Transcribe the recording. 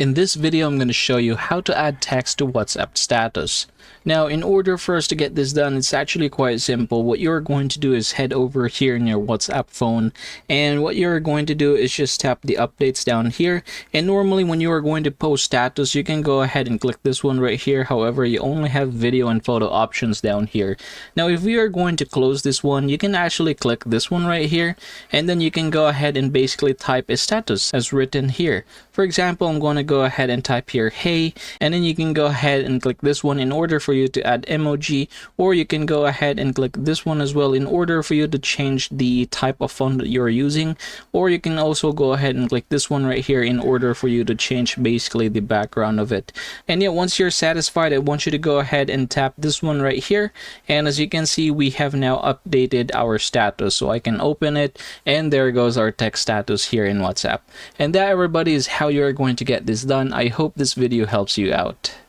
In this video, I'm going to show you how to add text to WhatsApp status. Now, in order for us to get this done, it's actually quite simple. What you're going to do is head over here in your WhatsApp phone, and what you're going to do is just tap the updates down here. And normally when you are going to post status, you can go ahead and click this one right here. However, you only have video and photo options down here. Now, if we are going to close this one, you can actually click this one right here, and then you can go ahead and basically type a status as written here. For example, I'm going to go ahead and type here, hey, and then you can go ahead and click this one in order for you to add emoji, or you can go ahead and click this one as well in order for you to change the type of font that you're using, or you can also go ahead and click this one right here in order for you to change basically the background of it. And yeah, once you're satisfied, I want you to go ahead and tap this one right here, and as you can see, we have now updated our status. So I can open it, and there goes our text status here in WhatsApp. And that, everybody, is how you're going to get this done. I hope this video helps you out.